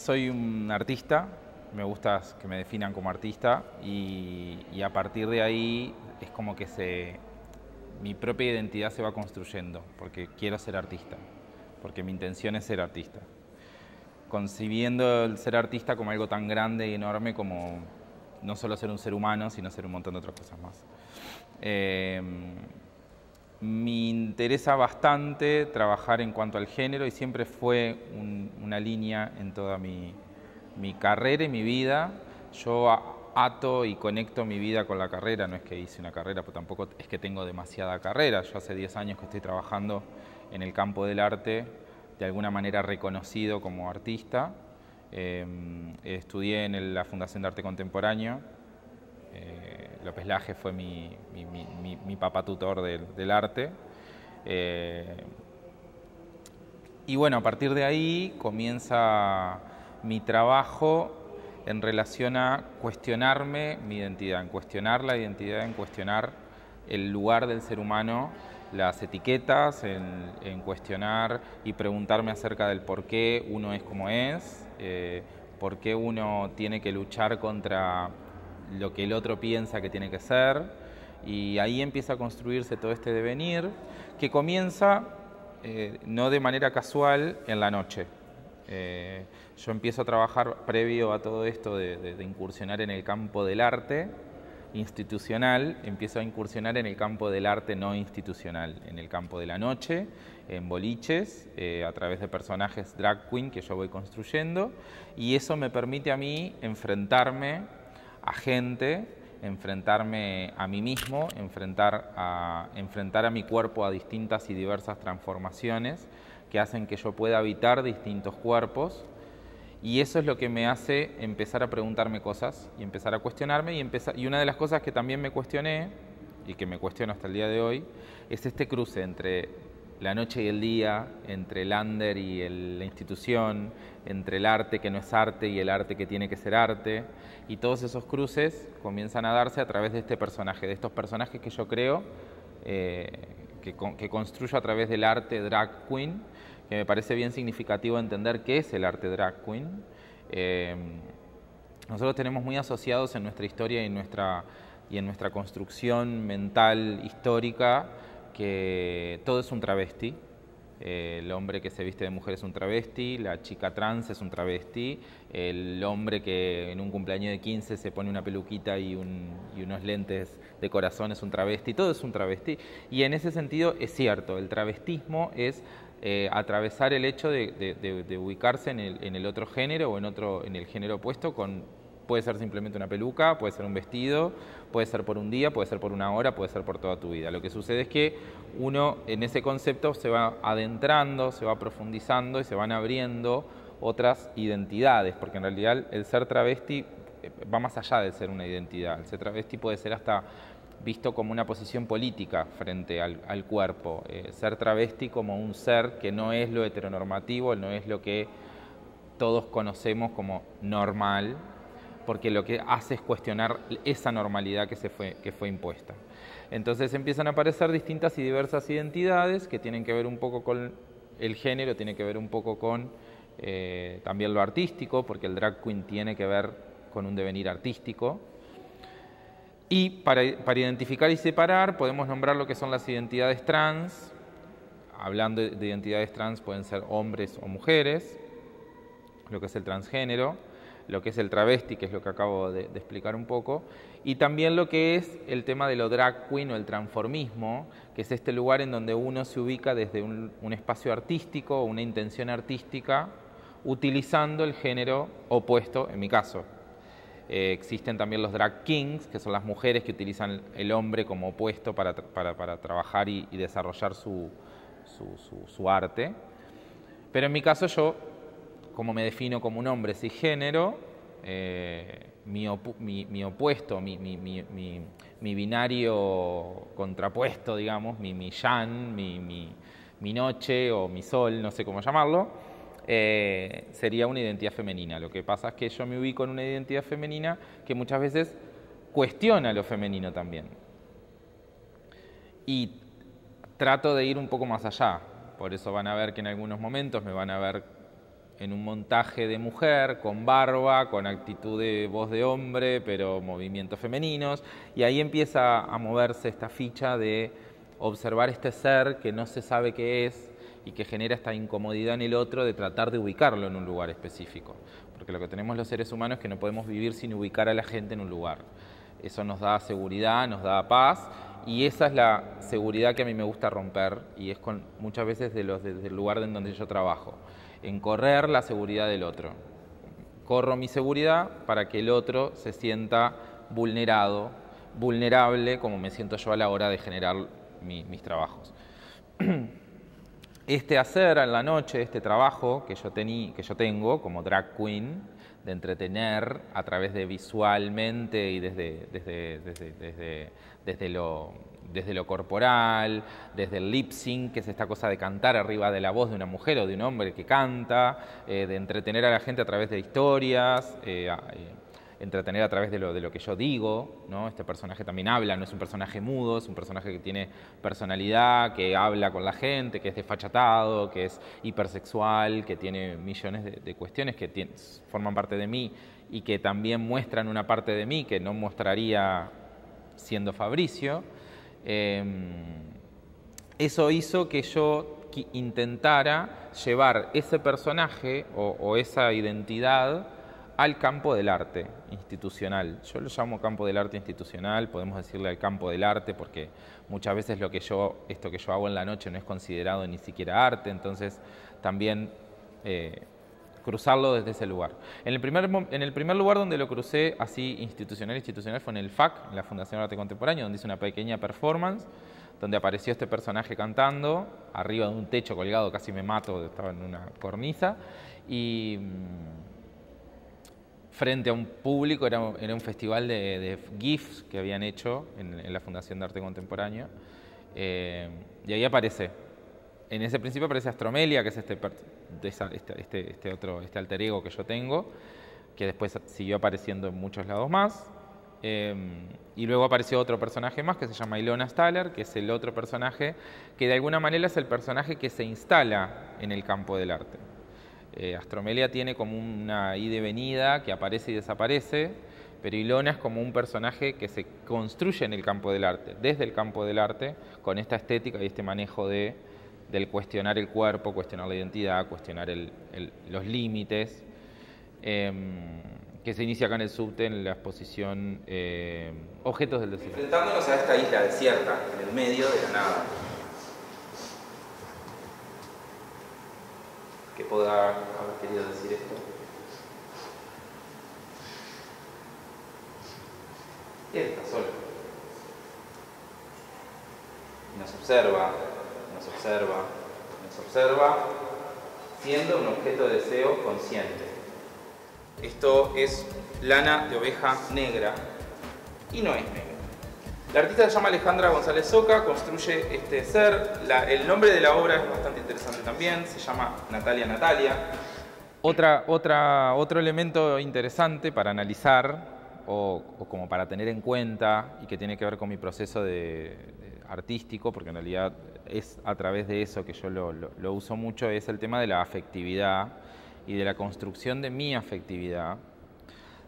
Soy un artista, me gusta que me definan como artista y a partir de ahí es como que mi propia identidad se va construyendo, porque quiero ser artista, porque mi intención es ser artista. Concibiendo el ser artista como algo tan grande y enorme como no solo ser un ser humano, sino ser un montón de otras cosas más. Me interesa bastante trabajar en cuanto al género y siempre fue una línea en toda mi carrera y mi vida. Yo ato y conecto mi vida con la carrera, no es que hice una carrera, pero tampoco es que tengo demasiada carrera. Yo hace 10 años que estoy trabajando en el campo del arte, de alguna manera reconocido como artista. Estudié en la Fundación de Arte Contemporáneo. López Laje fue mi papá tutor del arte. Y bueno, a partir de ahí comienza mi trabajo en relación a cuestionarme mi identidad, en cuestionar la identidad, en cuestionar el lugar del ser humano, las etiquetas, en cuestionar y preguntarme acerca del por qué uno es como es, por qué uno tiene que luchar contra lo que el otro piensa que tiene que ser, y ahí empieza a construirse todo este devenir que comienza no de manera casual en la noche. Yo empiezo a trabajar previo a todo esto de incursionar en el campo del arte institucional, empiezo a incursionar en el campo del arte no institucional, en el campo de la noche, en boliches, a través de personajes drag queen que yo voy construyendo, y eso me permite a mí enfrentarme a gente, enfrentarme a mí mismo, enfrentar a mi cuerpo a distintas y diversas transformaciones que hacen que yo pueda habitar distintos cuerpos, y eso es lo que me hace empezar a preguntarme cosas y empezar a cuestionarme, y una de las cosas que también me cuestioné y que me cuestiono hasta el día de hoy es este cruce entre la noche y el día, entre el under y la institución, entre el arte que no es arte y el arte que tiene que ser arte, y todos esos cruces comienzan a darse a través de este personaje, de estos personajes que yo creo, que construyo a través del arte drag queen, que me parece bien significativo entender qué es el arte drag queen. Nosotros tenemos muy asociados en nuestra historia y en nuestra construcción mental histórica que todo es un travesti. El hombre que se viste de mujer es un travesti, la chica trans es un travesti, el hombre que en un cumpleaños de 15 se pone una peluquita y unos lentes de corazón es un travesti, todo es un travesti. Y en ese sentido es cierto, el travestismo es atravesar el hecho de ubicarse en el otro género o en el género opuesto puede ser simplemente una peluca, puede ser un vestido, puede ser por un día, puede ser por una hora, puede ser por toda tu vida. Lo que sucede es que uno en ese concepto se va adentrando, se va profundizando y se van abriendo otras identidades, porque en realidad el ser travesti va más allá de ser una identidad. El ser travesti puede ser hasta visto como una posición política frente al cuerpo. Ser travesti como un ser que no es lo heteronormativo, no es lo que todos conocemos como normal, porque lo que hace es cuestionar esa normalidad que fue impuesta. Entonces empiezan a aparecer distintas y diversas identidades que tienen que ver un poco con el género, tienen que ver un poco con también lo artístico, porque el drag queen tiene que ver con un devenir artístico. Y para identificar y separar podemos nombrar lo que son las identidades trans. Hablando de identidades trans pueden ser hombres o mujeres, lo que es el transgénero, lo que es el travesti, que es lo que acabo de explicar un poco, y también lo que es el tema de lo drag queen o el transformismo, que es este lugar en donde uno se ubica desde un espacio artístico, una intención artística, utilizando el género opuesto, en mi caso. Existen también los drag kings, que son las mujeres que utilizan el hombre como opuesto para trabajar y desarrollar su arte. Pero en mi caso yo, como me defino como un hombre cisgénero, mi opuesto, mi binario contrapuesto, digamos, mi yang, mi noche o mi sol, no sé cómo llamarlo, sería una identidad femenina. Lo que pasa es que yo me ubico en una identidad femenina que muchas veces cuestiona lo femenino también. Y trato de ir un poco más allá. Por eso van a ver que en algunos momentos me van a ver en un montaje de mujer, con barba, con actitud de voz de hombre, pero movimientos femeninos, y ahí empieza a moverse esta ficha de observar este ser que no se sabe qué es y que genera esta incomodidad en el otro de tratar de ubicarlo en un lugar específico. Porque lo que tenemos los seres humanos es que no podemos vivir sin ubicar a la gente en un lugar. Eso nos da seguridad, nos da paz, y esa es la seguridad que a mí me gusta romper, y es muchas veces desde el lugar en donde yo trabajo, en correr la seguridad del otro. Corro mi seguridad para que el otro se sienta vulnerado, vulnerable, como me siento yo a la hora de generar mis trabajos. Este hacer en la noche, este trabajo que yo tengo como drag queen, de entretener a través de visualmente y desde lo corporal, desde el lip sync, que es esta cosa de cantar arriba de la voz de una mujer o de un hombre que canta, de entretener a la gente a través de historias, entretener a través de lo que yo digo, ¿no? Este personaje también habla, no es un personaje mudo, es un personaje que tiene personalidad, que habla con la gente, que es desfachatado, que es hipersexual, que tiene millones de cuestiones que forman parte de mí y que también muestran una parte de mí que no mostraría siendo Fabricio. Eso hizo que yo intentara llevar ese personaje o esa identidad al campo del arte institucional. Yo lo llamo campo del arte institucional, podemos decirle al campo del arte porque muchas veces esto que yo hago en la noche no es considerado ni siquiera arte, entonces también cruzarlo desde ese lugar. En el primer lugar donde lo crucé así institucional fue en el FAC, en la Fundación de Arte Contemporáneo, donde hice una pequeña performance, donde apareció este personaje cantando, arriba de un techo colgado, casi me mato, estaba en una cornisa, y frente a un público, era un festival de GIFs que habían hecho en la Fundación de Arte Contemporáneo, y ahí aparece. En ese principio aparece Astromelia, que es este alter ego que yo tengo, que después siguió apareciendo en muchos lados más, y luego apareció otro personaje más que se llama Ilona Staller, que es el otro personaje que de alguna manera es el personaje que se instala en el campo del arte. Astromelia tiene como una ida y venida que aparece y desaparece, pero Ilona es como un personaje que se construye en el campo del arte, desde el campo del arte, con esta estética y este manejo del cuestionar el cuerpo, cuestionar la identidad, cuestionar los límites, que se inicia acá en el subte en la exposición Objetos del Desierto. Enfrentándonos a esta isla desierta, en el medio de la nada. ¿Qué podrá haber querido decir esto? Él está solo. Nos observa, nos observa, nos observa, siendo un objeto de deseo consciente. Esto es lana de oveja negra y no es negra. La artista se llama Alejandra González Soca, construye este ser. El nombre de la obra es bastante interesante también, se llama Natalia. Otro elemento interesante para analizar o como para tener en cuenta y que tiene que ver con mi proceso artístico, porque en realidad es a través de eso que yo lo uso mucho, es el tema de la afectividad y de la construcción de mi afectividad,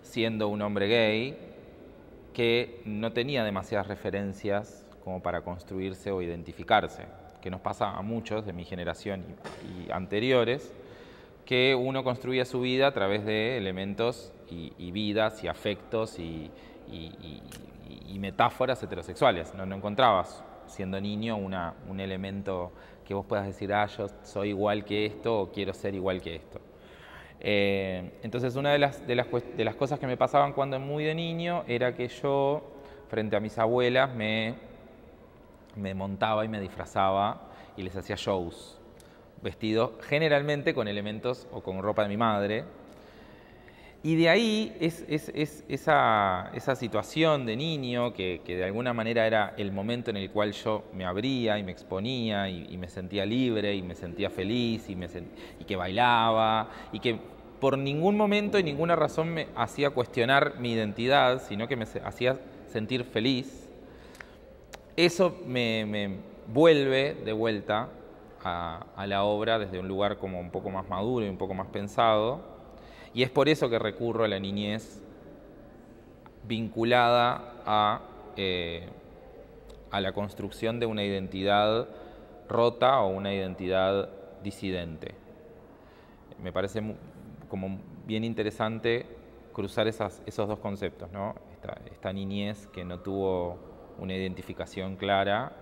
siendo un hombre gay que no tenía demasiadas referencias como para construirse o identificarse, que nos pasa a muchos de mi generación y anteriores, que uno construía su vida a través de elementos y vidas y afectos y metáforas heterosexuales. No encontrabas, siendo niño, un elemento que vos puedas decir, yo soy igual que esto o quiero ser igual que esto. Entonces una de las cosas que me pasaban cuando muy de niño era que yo, frente a mis abuelas, me montaba y me disfrazaba y les hacía shows, vestido generalmente con elementos o con ropa de mi madre. Y de ahí esa situación de niño que de alguna manera era el momento en el cual yo me abría y me exponía y me sentía libre y me sentía feliz y que bailaba y que por ningún momento y ninguna razón me hacía cuestionar mi identidad, sino que me hacía sentir feliz. Eso me vuelve de vuelta a la obra desde un lugar como un poco más maduro y un poco más pensado, y es por eso que recurro a la niñez vinculada a la construcción de una identidad rota o una identidad disidente. Me parece como bien interesante cruzar esos dos conceptos, ¿no? Esta niñez que no tuvo una identificación clara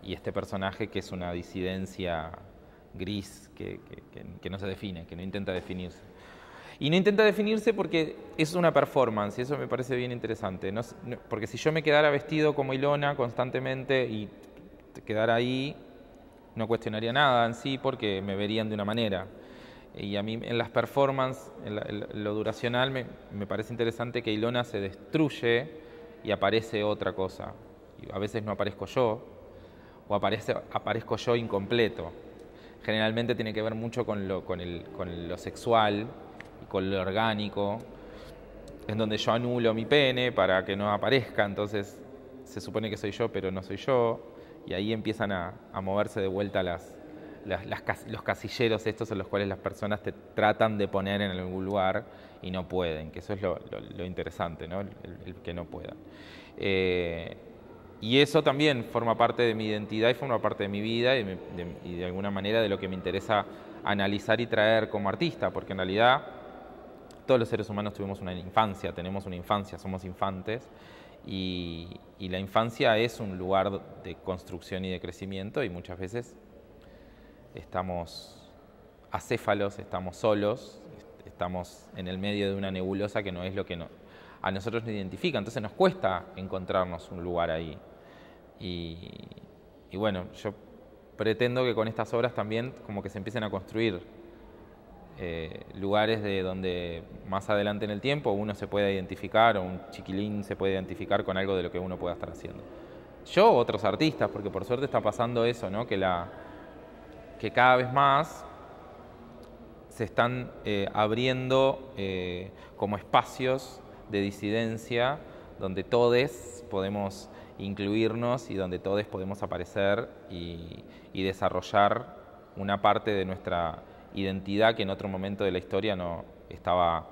y este personaje que es una disidencia gris que no se define, que no intenta definirse. Y no intenta definirse porque es una performance, y eso me parece bien interesante. Porque si yo me quedara vestido como Ilona constantemente y quedara ahí, no cuestionaría nada en sí porque me verían de una manera. Y a mí en las performances, en lo duracional, me parece interesante que Ilona se destruye y aparece otra cosa. Y a veces no aparezco yo, o aparezco yo incompleto. Generalmente tiene que ver mucho con lo sexual y con lo orgánico, en donde yo anulo mi pene para que no aparezca, entonces se supone que soy yo, pero no soy yo, y ahí empiezan a moverse de vuelta los casilleros estos en los cuales las personas te tratan de poner en algún lugar y no pueden, que eso es lo interesante, ¿no? El que no puedan. Y eso también forma parte de mi identidad y forma parte de mi vida y de alguna manera de lo que me interesa analizar y traer como artista, porque en realidad todos los seres humanos tuvimos una infancia, tenemos una infancia, somos infantes, y la infancia es un lugar de construcción y de crecimiento, y muchas veces estamos acéfalos, estamos solos, estamos en el medio de una nebulosa que no es lo que a nosotros nos identifica, entonces nos cuesta encontrarnos un lugar ahí. Y bueno, yo pretendo que con estas obras también como que se empiecen a construir lugares de donde más adelante en el tiempo uno se pueda identificar, o un chiquilín se puede identificar con algo de lo que uno pueda estar haciendo. Yo, otros artistas, porque por suerte está pasando eso, ¿no? Que cada vez más se están abriendo como espacios de disidencia donde todos podemos incluirnos y donde todos podemos aparecer y desarrollar una parte de nuestra identidad que en otro momento de la historia no estaba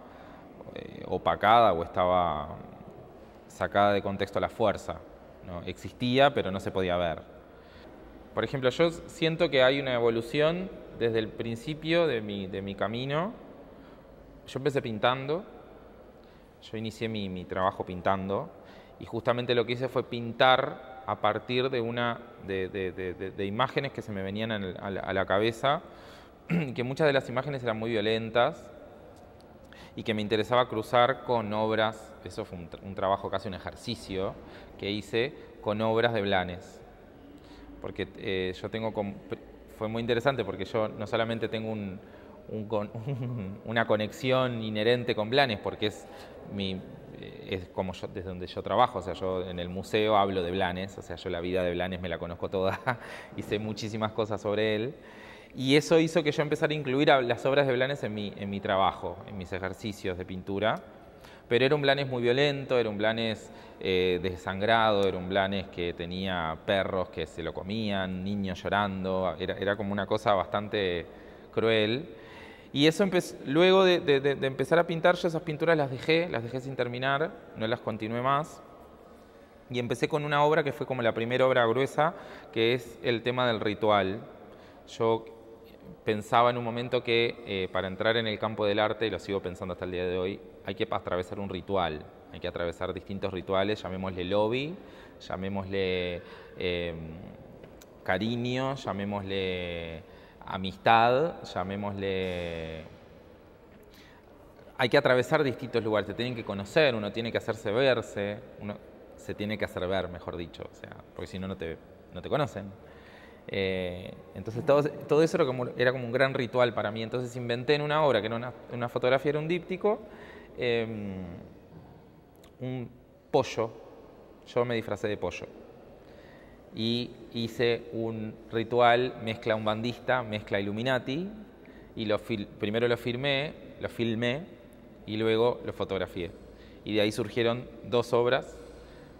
opacada o estaba sacada de contexto a la fuerza, ¿no? Existía, pero no se podía ver. Por ejemplo, yo siento que hay una evolución desde el principio de mi camino. Yo empecé pintando, yo inicié mi trabajo pintando, y justamente lo que hice fue pintar a partir de imágenes que se me venían a la cabeza, que muchas de las imágenes eran muy violentas y que me interesaba cruzar con obras. Eso fue un trabajo, casi un ejercicio que hice con obras de Blanes, porque fue muy interesante porque yo no solamente tengo una conexión inherente con Blanes, porque es como yo, desde donde yo trabajo, o sea, yo en el museo hablo de Blanes, o sea, yo la vida de Blanes me la conozco toda y sé muchísimas cosas sobre él, y eso hizo que yo empezara a incluir las obras de Blanes en mi trabajo, en mis ejercicios de pintura, pero era un Blanes muy violento, era un Blanes desangrado, era un Blanes que tenía perros que se lo comían, niños llorando, era como una cosa bastante cruel. Y eso luego de empezar a pintar, yo esas pinturas las dejé sin terminar, no las continué más. Y empecé con una obra que fue como la primera obra gruesa, que es el tema del ritual. Yo pensaba en un momento que para entrar en el campo del arte, y lo sigo pensando hasta el día de hoy, hay que atravesar un ritual, hay que atravesar distintos rituales, llamémosle lobby, llamémosle cariño, llamémosle amistad, llamémosle... Hay que atravesar distintos lugares, te tienen que conocer, uno tiene que hacerse verse, uno se tiene que hacer ver, mejor dicho, o sea, porque si no, no te conocen. Entonces todo eso era como un gran ritual para mí. Entonces inventé en una obra, que era una fotografía, era un díptico, un pollo. Yo me disfracé de pollo y hice un ritual mezcla umbandista, mezcla Illuminati, y primero lo filmé y luego lo fotografié, y de ahí surgieron dos obras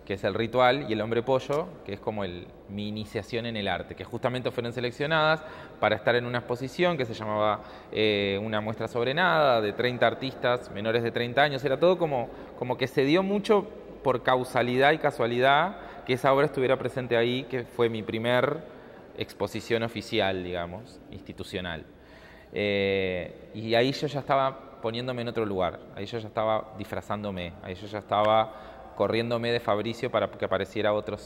que es el ritual, y el hombre pollo, que es como mi iniciación en el arte, que justamente fueron seleccionadas para estar en una exposición que se llamaba Una muestra sobre nada, de 30 artistas menores de 30 años. Era todo como que se dio mucho por causalidad y casualidad que esa obra estuviera presente ahí, que fue mi primer exposición oficial, digamos, institucional. Y ahí yo ya estaba poniéndome en otro lugar, ahí yo ya estaba disfrazándome, ahí yo ya estaba corriéndome de Fabricio para que apareciera otro.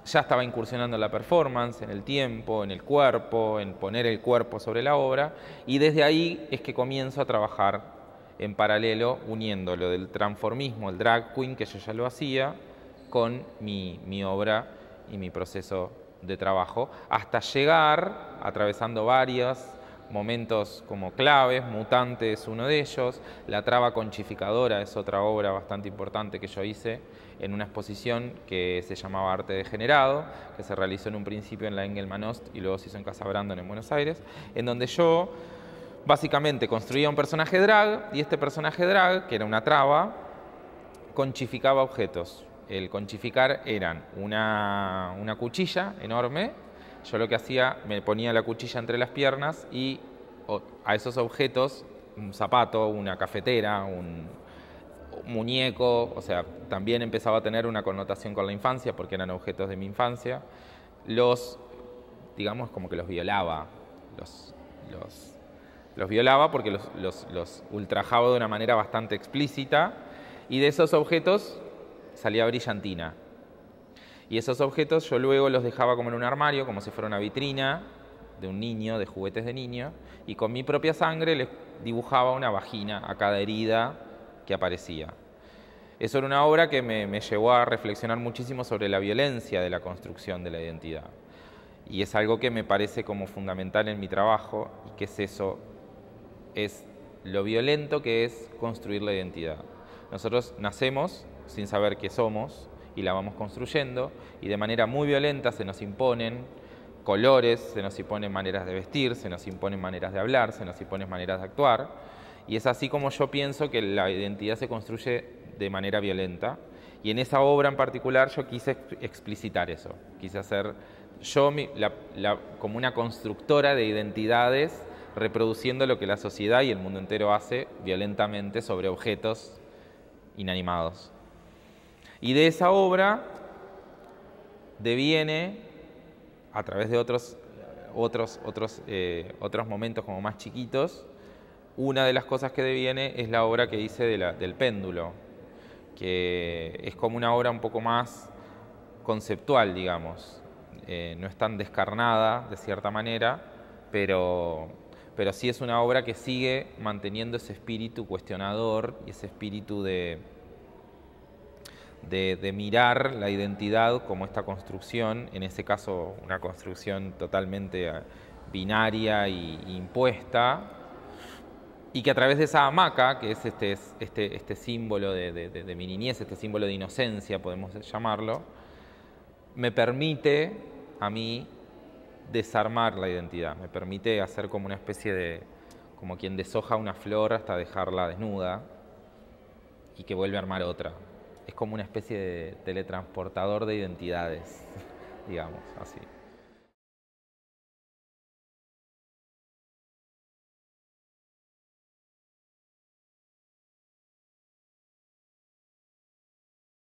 Ya estaba incursionando en la performance, en el tiempo, en el cuerpo, en poner el cuerpo sobre la obra, y desde ahí es que comienzo a trabajar en paralelo, uniendo lo del transformismo, el drag queen, que yo ya lo hacía, con mi obra y mi proceso de trabajo, hasta llegar, atravesando varios momentos como claves. Mutante es uno de ellos, La traba conchificadora es otra obra bastante importante que yo hice en una exposición que se llamaba Arte Degenerado, que se realizó en un principio en la Engelmann-Ost y luego se hizo en Casa Brandon en Buenos Aires, en donde yo básicamente construía un personaje drag, y este personaje drag, que era una traba, conchificaba objetos. El conchificar eran una cuchilla enorme. Yo lo que hacía, me ponía la cuchilla entre las piernas y a esos objetos, un zapato, una cafetera, un muñeco, o sea, también empezaba a tener una connotación con la infancia porque eran objetos de mi infancia, digamos, como que los violaba, los violaba porque los ultrajaba de una manera bastante explícita, y de esos objetos salía brillantina. Y esos objetos yo luego los dejaba como en un armario, como si fuera una vitrina de un niño, de juguetes de niño, y con mi propia sangre les dibujaba una vagina a cada herida que aparecía. Eso era una obra que me llevó a reflexionar muchísimo sobre la violencia de la construcción de la identidad. Y es algo que me parece como fundamental en mi trabajo, y que es eso, es lo violento que es construir la identidad. Nosotros nacemos sin saber qué somos y la vamos construyendo, y de manera muy violenta se nos imponen colores, se nos imponen maneras de vestir, se nos imponen maneras de hablar, se nos imponen maneras de actuar, y es así como yo pienso que la identidad se construye de manera violenta. Y en esa obra en particular yo quise explicitar eso, quise hacer yo como una constructora de identidades, reproduciendo lo que la sociedad y el mundo entero hace violentamente sobre objetos inanimados. Y de esa obra deviene, a través de otros momentos como más chiquitos, una de las cosas que deviene es la obra que hice del péndulo, que es como una obra un poco más conceptual, digamos. No es tan descarnada, de cierta manera, pero sí es una obra que sigue manteniendo ese espíritu cuestionador y ese espíritu de mirar la identidad como esta construcción, en ese caso una construcción totalmente binaria e impuesta, y que a través de esa hamaca, que es este símbolo de mi niñez, este símbolo de inocencia, podemos llamarlo, me permite a mí desarmar la identidad, me permite hacer como una especie como quien deshoja una flor hasta dejarla desnuda y que vuelve a armar otra. Es como una especie de teletransportador de identidades, digamos, así.